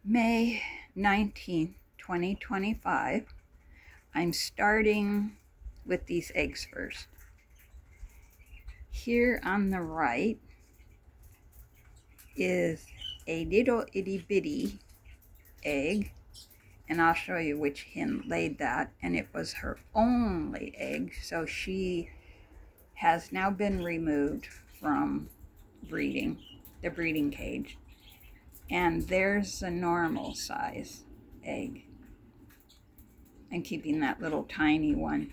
May 19th, 2025. I'm starting with these eggs first. Here on the right is a little itty bitty egg, and I'll show you which hen laid that, and it was her only egg, so she has now been removed from the breeding cage. And there's a normal size egg. And keeping that little tiny one.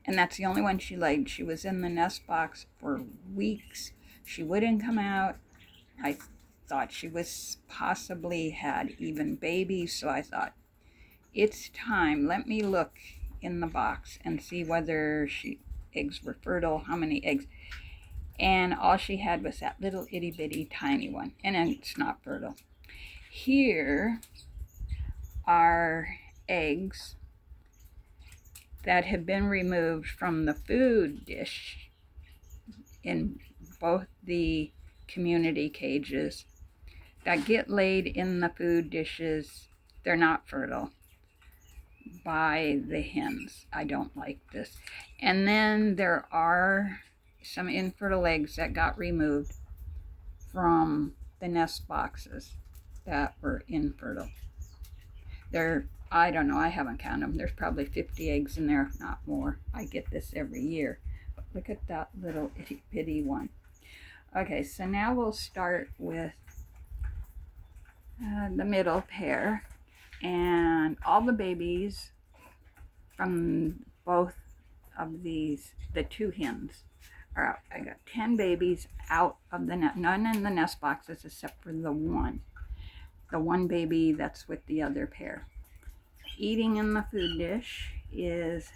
And that's the only one she laid. She was in the nest box for weeks. She wouldn't come out. I thought she was possibly had even babies, so I thought, it's time. Let me look in the box and see whether eggs were fertile, how many eggs. And all she had was that little itty bitty tiny one, and it's not fertile. Here are eggs that have been removed from the food dish in both the community cages that get laid in the food dishes. They're not fertile by the hens. I don't like this. And then there are some infertile eggs that got removed from the nest boxes that were infertile. I don't know, I haven't counted them. There's probably 50 eggs in there, if not more. I get this every year. But look at that little itty bitty one. Okay, so now we'll start with the middle pair. And all the babies from both of these, the two hens, are out. I got 10 babies out of the nest, none in the nest boxes except for the one. The one baby that's with the other pair. Eating in the food dish is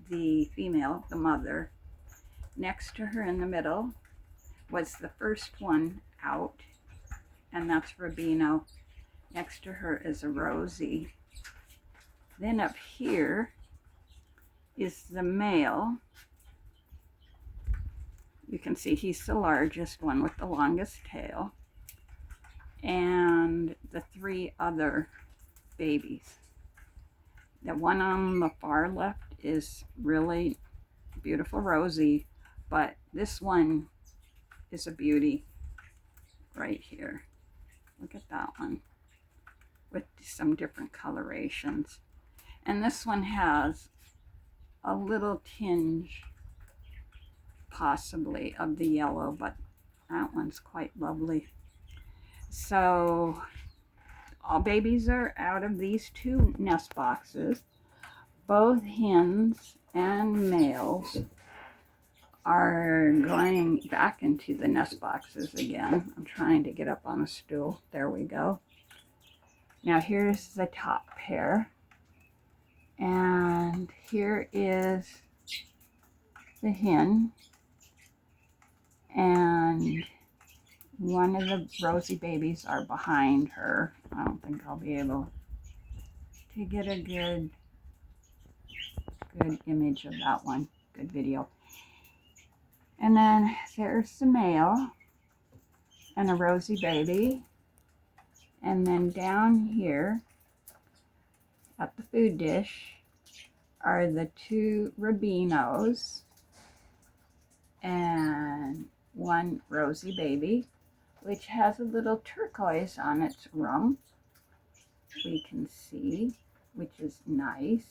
the female, the mother. Next to her in the middle was the first one out, and that's Rubino. Next to her is a Rosie. Then up here is the male. You can see he's the largest one with the longest tail. And the three other babies. The one on the far left is really beautiful Rosie, but this one is a beauty right here. Look at that one with some different colorations. And this one has a little tinge possibly of the yellow, but that one's quite lovely. So all babies are out of these two nest boxes. Both hens and males are going back into the nest boxes again. I'm trying to get up on a stool. There we go. Now here's the top pair. And here is the hen. And one of the Rosie babies are behind her. I don't think I'll be able to get a good image of that one, good video. And then there's the male and a Rosie baby. And then down here at the food dish are the two Rubinos and one Rosie baby, which has a little turquoise on its rump, we can see, which is nice.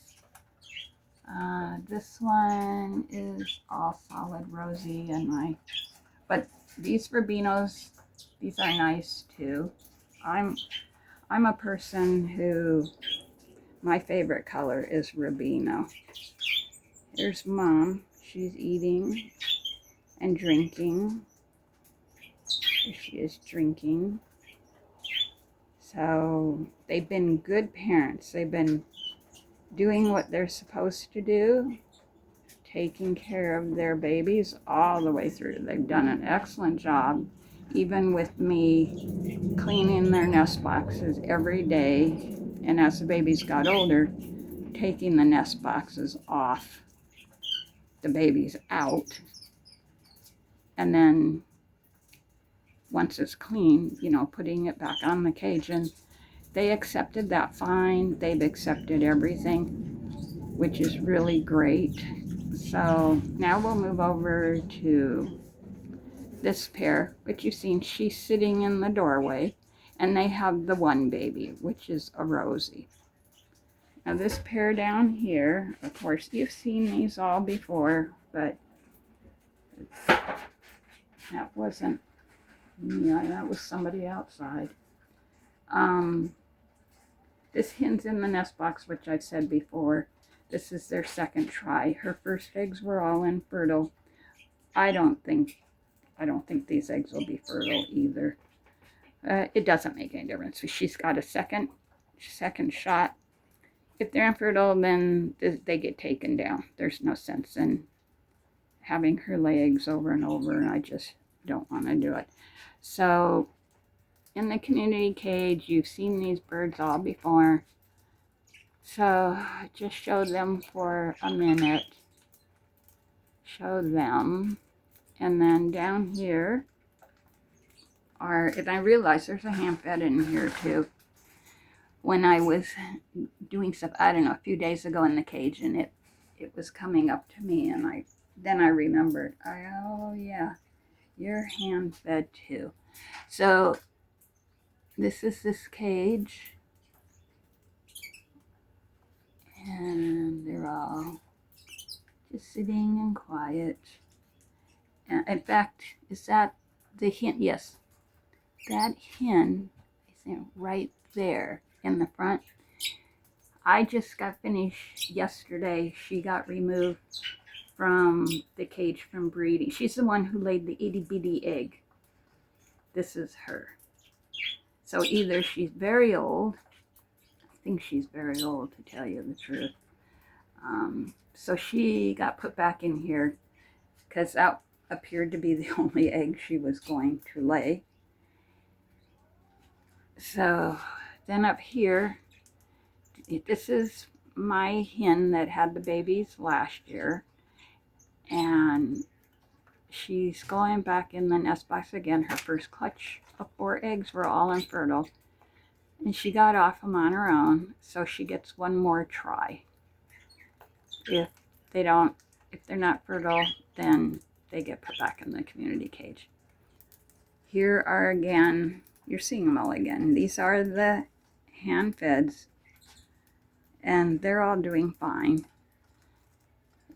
This one is all solid Rosie, but these Rubinos, these are nice too. I'm a person who, my favorite color is Rubino. Here's Mom, she's eating and drinking. She is drinking. So they've been good parents. They've been doing what they're supposed to do, taking care of their babies all the way through. They've done an excellent job, even with me cleaning their nest boxes every day. And as the babies got older, taking the nest boxes off, the babies out. And then once it's clean, putting it back on the cage. And they accepted that fine. They've accepted everything, which is really great. So now we'll move over to this pair, which you've seen. She's sitting in the doorway, and they have the one baby, which is a Rosie. Now this pair down here, of course, you've seen these all before, but that wasn't me, that was somebody outside. This hen's in the nest box, which I've said before. This is their second try. Her first eggs were all infertile. I don't think these eggs will be fertile either. It doesn't make any difference. She's got a second shot. If they're infertile, then they get taken down. There's no sense in having her lay eggs over and over, and I just don't want to do it. So in the community cage, you've seen these birds all before. So just show them for a minute. Show them. And then down here and I realize there's a ham fed in here too. When I was doing stuff, I don't know, a few days ago in the cage, and it was coming up to me, and then I remembered, oh yeah, you're hand fed too. So this is this cage, and they're all just sitting and quiet. And in fact, is that the hen? Yes, that hen is right there in the front. I just got finished yesterday. She got removed from the cage from breeding. She's the one who laid the itty bitty egg. This is her. So either she's very old, I think she's very old to tell you the truth. So she got put back in here because that appeared to be the only egg she was going to lay. So then up here, this is my hen that had the babies last year, and she's going back in the nest box again. Her first clutch of 4 eggs were all infertile, and she got off them on her own, so she gets one more try. If they're not fertile, then they get put back in the community cage. Here are again, you're seeing them all again. These are the hand feds, and they're all doing fine.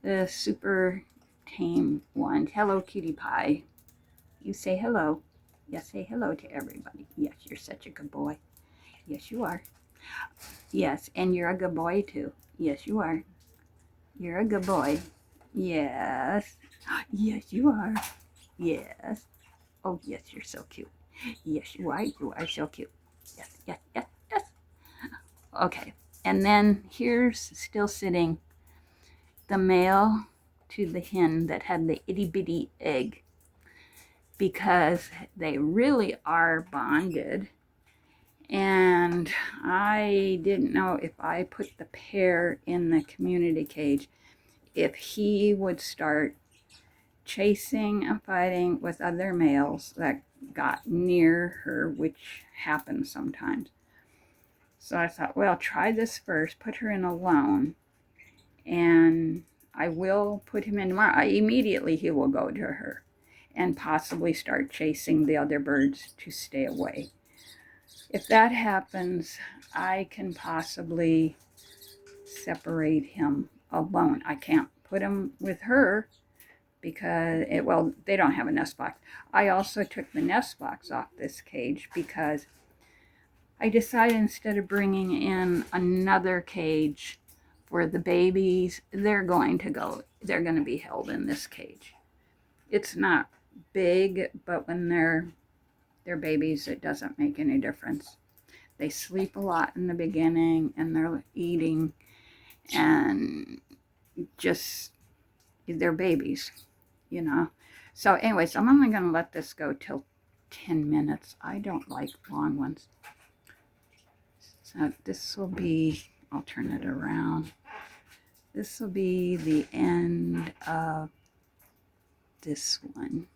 The super tame ones. Hello, cutie pie. You say hello. Yes, say hello to everybody. Yes, you're such a good boy. Yes, you are. Yes, and you're a good boy too. Yes, you are. You're a good boy. Yes. Yes, you are. Yes. Oh, yes, you're so cute. Yes, you are. You are so cute. Yes, yes, yes, yes. Okay. And then here's still sitting the male to the hen that had the itty bitty egg, because they really are bonded. And I didn't know if I put the pair in the community cage, if he would start chasing and fighting with other males that got near her, which happens sometimes. So I thought, well, try this first, put her in alone, and I will put him in tomorrow. Immediately he will go to her and possibly start chasing the other birds to stay away. If that happens, I can possibly separate him alone. I can't put him with her because, they don't have a nest box. I also took the nest box off this cage because I decided instead of bringing in another cage for the babies, they're going to be held in this cage. It's not big, but when they're babies, it doesn't make any difference. They sleep a lot in the beginning, and they're eating, and just, they're babies, So anyways, I'm only going to let this go till 10 minutes. I don't like long ones. So this will be, I'll turn it around. This will be the end of this one.